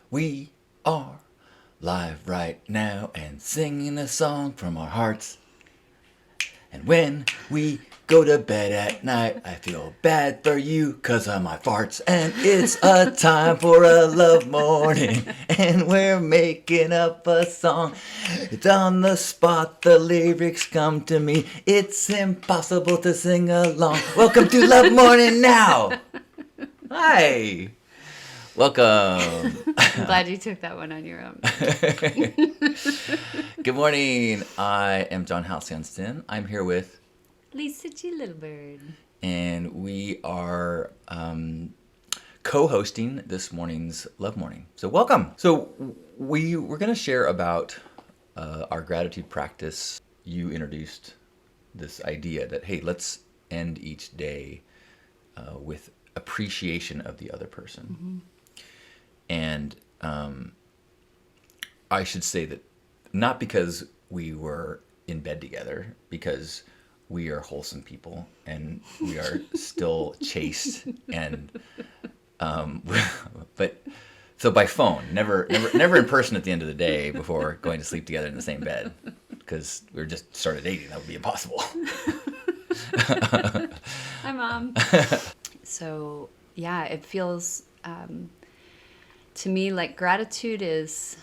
We are live right now and singing a song from our hearts. And when we go to bed at night, I feel bad for you 'cause of my farts. And it's a time for a love morning, and we're making up a song. It's on the spot, the lyrics come to me. It's impossible to sing along. Welcome to Love Morning Now. Hi. Welcome. I'm glad you took that one on your own. Good morning. I am John Halcyon. I'm here with Lisa G. Littlebird. and we are co-hosting this morning's Love Morning. So welcome. So we're going to share about our gratitude practice. You introduced this idea that, hey, let's end each day with appreciation of the other person. Mm-hmm. And I should say that not because we were in bed together, because we are wholesome people and we are still chaste and but so by phone, never in person at the end of the day before going to sleep together in the same bed, because we were just started dating. That would be impossible. Hi, Mom. So yeah, it feels to me like gratitude is.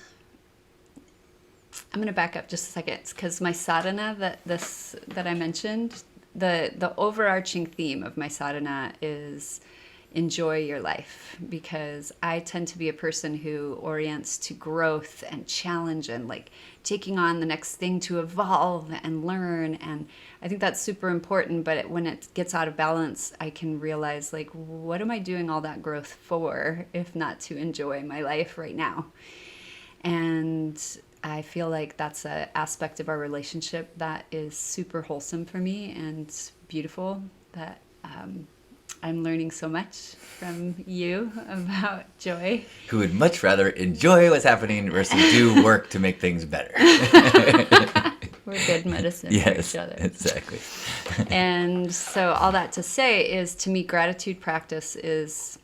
I'm going to back up just a second because my sadhana that I mentioned, the overarching theme of my sadhana is enjoy your life, because I tend to be a person who orients to growth and challenge and like taking on the next thing to evolve and learn. And I think that's super important. But when it gets out of balance, I can realize like, what am I doing all that growth for if not to enjoy my life right now? And I feel like that's an aspect of our relationship that is super wholesome for me and beautiful, that I'm learning so much from you about joy. Who would much rather enjoy what's happening versus do work to make things better. We're good medicine for each other. Exactly. And so all that to say is, to me, gratitude practice is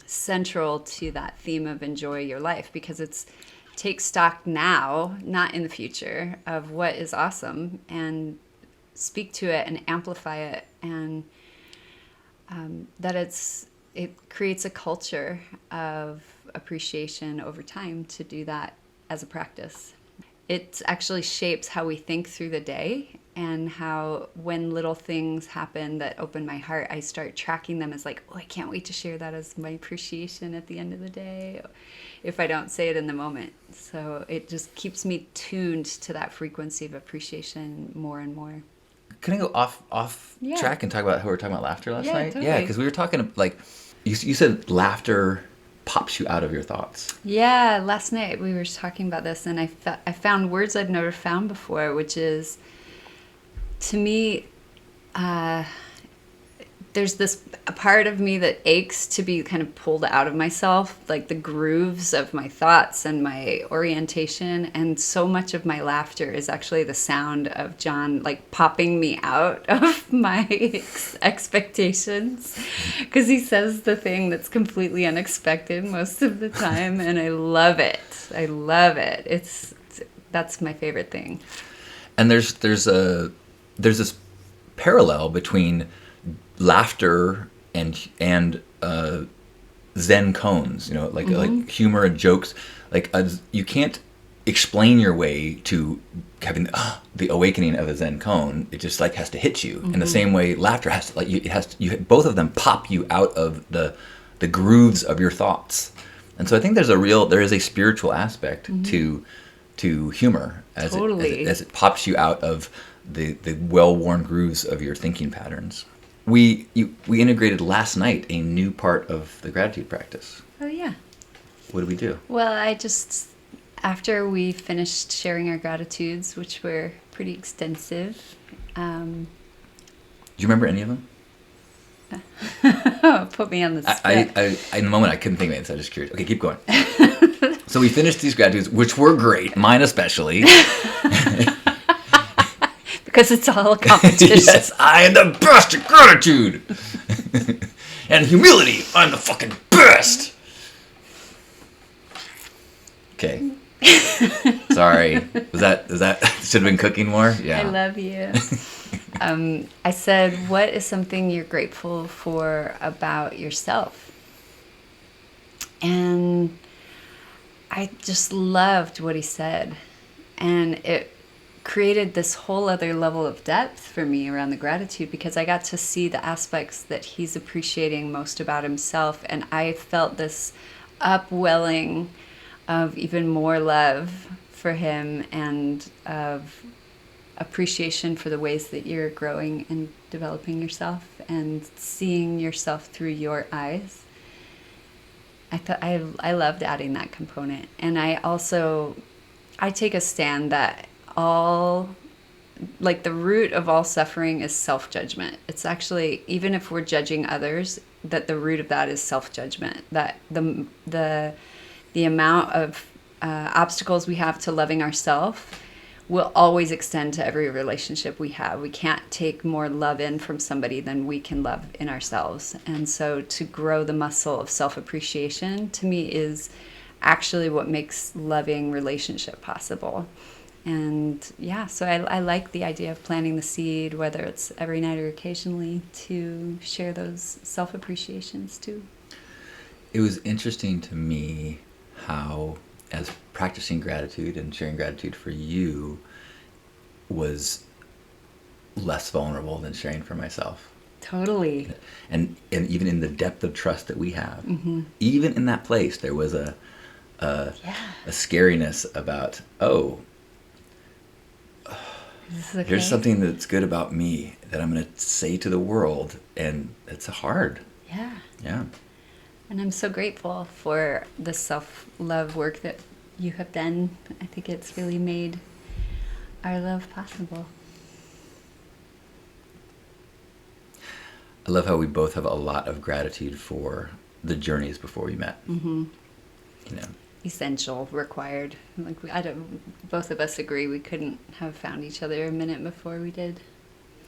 central to that theme of enjoy your life, because it's take stock now, not in the future, of what is awesome and speak to it and amplify it, and that it creates a culture of appreciation over time to do that as a practice. It actually shapes how we think through the day, and how when little things happen that open my heart, I start tracking them as like, oh, I can't wait to share that as my appreciation at the end of the day, if I don't say it in the moment. So it just keeps me tuned to that frequency of appreciation more and more. Can I go off track and talk about how we were talking about laughter last night? Totally. Yeah, because we were talking, like, you said laughter pops you out of your thoughts. Yeah, last night we were talking about this, and I found words I'd never found before, which is, to me, there's a part of me that aches to be kind of pulled out of myself, like the grooves of my thoughts and my orientation. And so much of my laughter is actually the sound of John, like, popping me out of my expectations, because he says the thing that's completely unexpected most of the time. And I love it. I love it. That's my favorite thing. And there's this parallel between laughter and Zen koans, like humor and jokes. Like you can't explain your way to having the awakening of a Zen koan. It just like has to hit you. In the same way, laughter has to both of them pop you out of the grooves of your thoughts. And so I think there is a spiritual aspect to humor as it pops you out of the well-worn grooves of your thinking patterns. We integrated last night a new part of the gratitude practice. Oh, yeah. What did we do? Well, after we finished sharing our gratitudes, which were pretty extensive. Do you remember any of them? Put me on the spot. I in the moment I couldn't think of it, so I was just curious. Okay, keep going. So we finished these gratitudes, which were great, mine especially. Because it's all a competition. Yes, I am the best at gratitude. And humility, I'm the fucking best. Okay. Sorry. Was that should have been cooking more? Yeah. I love you. I said, what is something you're grateful for about yourself? And I just loved what he said. And it created this whole other level of depth for me around the gratitude, because I got to see the aspects that he's appreciating most about himself. And I felt this upwelling of even more love for him, and of appreciation for the ways that you're growing and developing yourself and seeing yourself through your eyes. I loved adding that component. And I take a stand that the root of all suffering is self-judgment. It's actually, even if we're judging others, that the root of that is self-judgment. That the amount of obstacles we have to loving ourselves will always extend to every relationship we have. We can't take more love in from somebody than we can love in ourselves. And so to grow the muscle of self-appreciation, to me, is actually what makes loving relationship possible. And yeah, so I like the idea of planting the seed, whether it's every night or occasionally, to share those self-appreciations too. It was interesting to me how, as practicing gratitude and sharing gratitude for you, was less vulnerable than sharing for myself. Totally. And even in the depth of trust that we have, Mm-hmm. even in that place, there was a scariness about, Is this okay? here's something that's good about me that I'm going to say to the world, and it's hard. Yeah. Yeah. And I'm so grateful for the self-love work that you have done. I think it's really made our love possible. I love how we both have a lot of gratitude for the journeys before we met. Mm-hmm. You know, Essential, required. Both of us agree we couldn't have found each other a minute before we did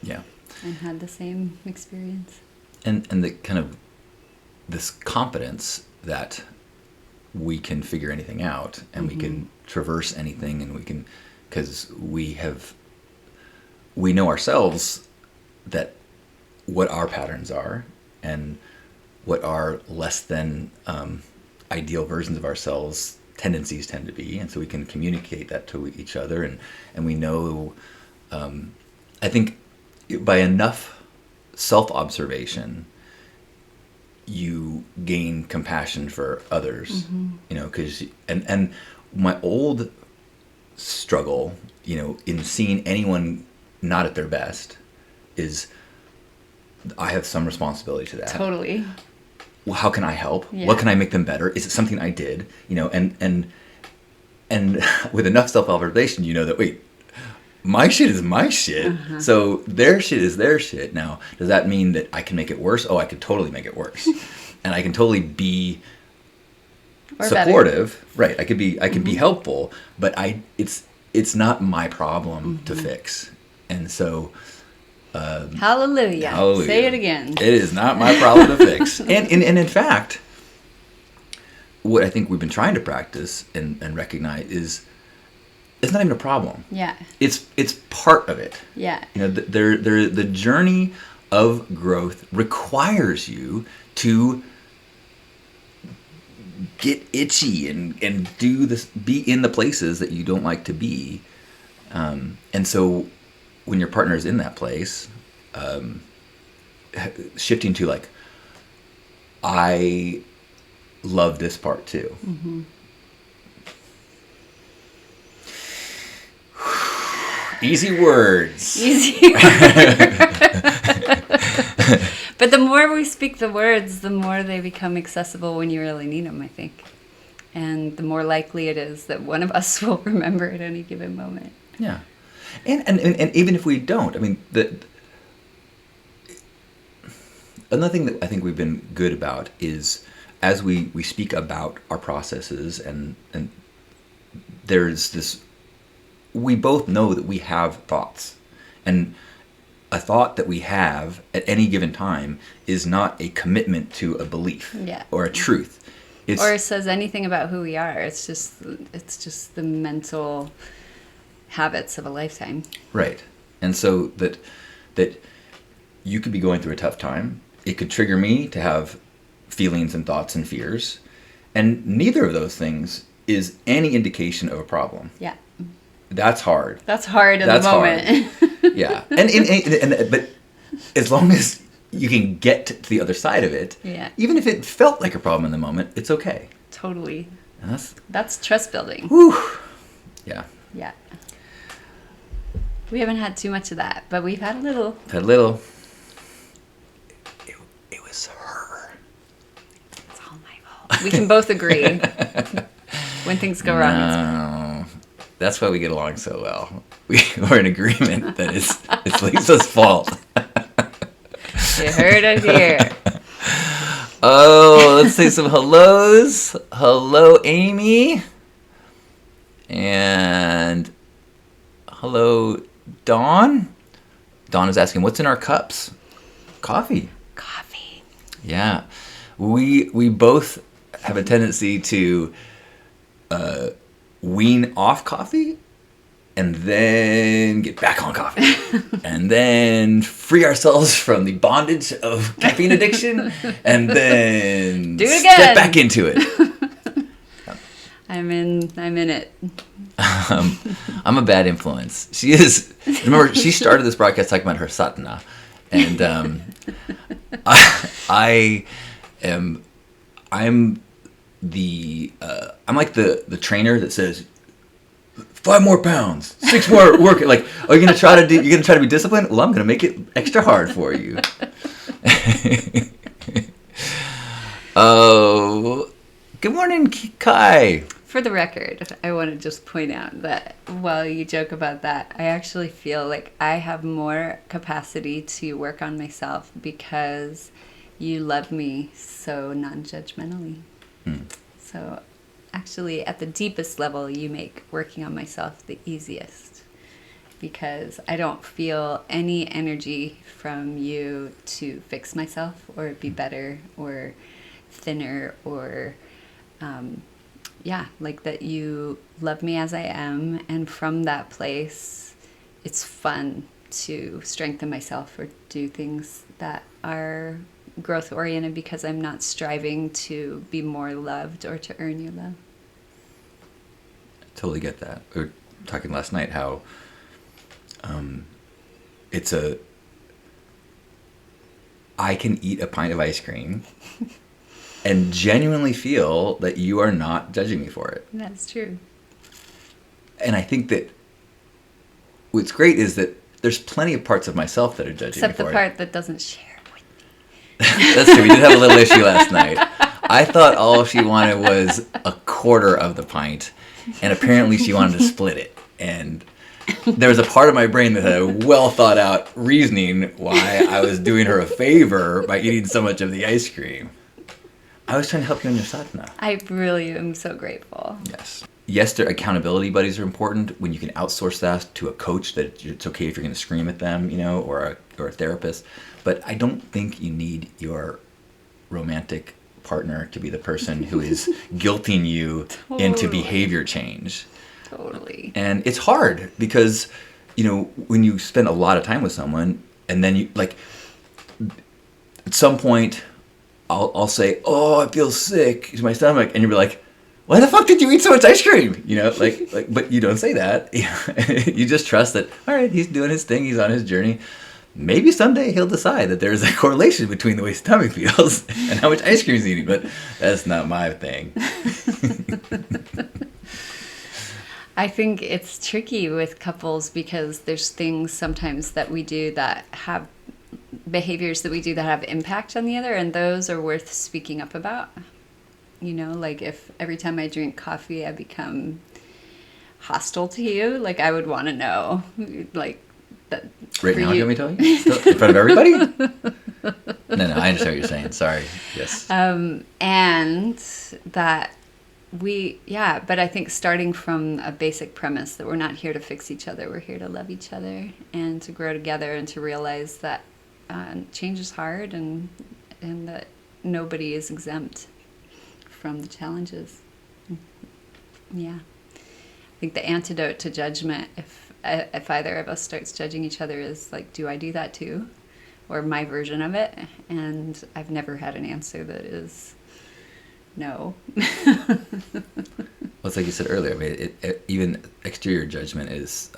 yeah. and had the same experience. And the kind of this confidence that we can figure anything out, and we can traverse anything, and we can, because we know ourselves, that what our patterns are and what our less than ideal versions of ourselves tendencies tend to be, and so we can communicate that to each other, and we know, I think by enough self-observation you gain compassion for others. You know, because and my old struggle, you know, in seeing anyone not at their best, is I have some responsibility to that. Totally. Well, how can I help? Yeah. What can I make them better? Is it something I did? You know, and with enough self-observation, you know that, wait, my shit is my shit. So their shit is their shit. Now, does that mean that I can make it worse? Oh, I could totally make it worse. And I can totally be Or supportive. Better. Right. I could be helpful, but it's not my problem to fix. And so Hallelujah. hallelujah. Say it again. It is not my problem to fix. And in fact, what I think we've been trying to practice and recognize is it's not even a problem. Yeah. It's part of it. Yeah. You know, the journey of growth requires you to get itchy and do this, be in the places that you don't like to be. And so when your partner is in that place, shifting to like, I love this part too. Easy words. Easy. But the more we speak the words, the more they become accessible when you really need them, I think. And the more likely it is that one of us will remember at any given moment. Yeah. And even if we don't, I mean, another thing that I think we've been good about is, as we speak about our processes, and there's this, we both know that we have thoughts, and a thought that we have at any given time is not a commitment to a belief Yeah. or a truth. or says anything about who we are. It's just the mental habits of a lifetime. Right. And so that you could be going through a tough time. It could trigger me to have feelings and thoughts and fears. And neither of those things is any indication of a problem. Yeah. That's hard. That's hard in the moment. Hard. Yeah. But as long as you can get to the other side of it, yeah. Even if it felt like a problem in the moment, it's okay. Totally. And that's trust building. Whew. Yeah. Yeah. We haven't had too much of that, but we've had a little. It was her. It's all my fault. We can both agree when things go wrong. No, that's why we get along so well. We're in agreement that it's Lisa's fault. You heard it here. Oh, let's say some hellos. Hello, Amy. And hello, Dawn. Dawn is asking, what's in our cups? Coffee. Coffee. Yeah. We both have a tendency to wean off coffee and then get back on coffee. And then free ourselves from the bondage of caffeine addiction and then do it again. Step back into it. I'm in it. I'm a bad influence. She is. Remember, she started this broadcast talking about her sadhana, and I'm like the trainer that says 5 more pounds, 6 more work. Like, are you gonna try to be disciplined? Well, I'm gonna make it extra hard for you. Oh, good morning, Kai. For the record, I want to just point out that while you joke about that, I actually feel like I have more capacity to work on myself because you love me so non-judgmentally. So actually, at the deepest level, you make working on myself the easiest because I don't feel any energy from you to fix myself or be better or thinner or... like that you love me as I am, and from that place, it's fun to strengthen myself or do things that are growth-oriented because I'm not striving to be more loved or to earn your love. Totally get that. We were talking last night how I can eat a pint of ice cream and genuinely feel that you are not judging me for it. That's true. And I think that what's great is that there's plenty of parts of myself that are judging me for it. Except the part that doesn't share it with me. That's true. We did have a little issue last night. I thought all she wanted was a quarter of the pint, and apparently she wanted to split it. And there was a part of my brain that had a well thought out reasoning why I was doing her a favor by eating so much of the ice cream. I was trying to help you on your sadhana. I really am so grateful. Yes. Yes, their accountability buddies are important when you can outsource that to a coach that it's okay if you're going to scream at them, or a therapist. But I don't think you need your romantic partner to be the person who is guilting you into behavior change. Totally. And it's hard because, when you spend a lot of time with someone and then you, like, at some point... I'll say, oh, I feel sick to my stomach, and you'll be like, why the fuck did you eat so much ice cream? But you don't say that. You just trust that, all right, he's doing his thing, he's on his journey. Maybe someday he'll decide that there's a correlation between the way his stomach feels and how much ice cream he's eating, but that's not my thing. I think it's tricky with couples because there's things sometimes that we do that have behaviors that we do that have impact on the other, and those are worth speaking up about. Like if every time I drink coffee I become hostile to you, like I would want to know, like that. Right now, you want me to tell you? Still in front of everybody? No, I understand what you're saying. Sorry. Yes. And that but I think starting from a basic premise that we're not here to fix each other, we're here to love each other and to grow together and to realize that change is hard and that nobody is exempt from the challenges. Yeah. I think the antidote to judgment, if either of us starts judging each other, is like, do I do that too? Or my version of it? And I've never had an answer that is no. Well, it's like you said earlier. I mean, even exterior judgment is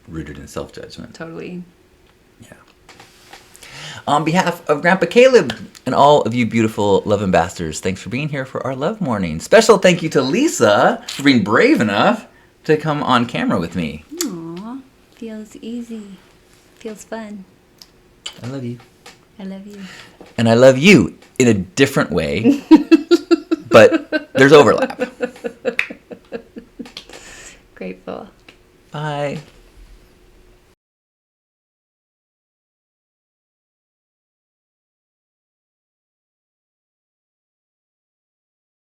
rooted in self-judgment. Totally. Yeah. On behalf of Grandpa Caleb and all of you beautiful love ambassadors, thanks for being here for our love morning. Special thank you to Lisa for being brave enough to come on camera with me. Aw, feels easy. Feels fun. I love you. I love you. And I love you in a different way, but there's overlap. Grateful. Bye.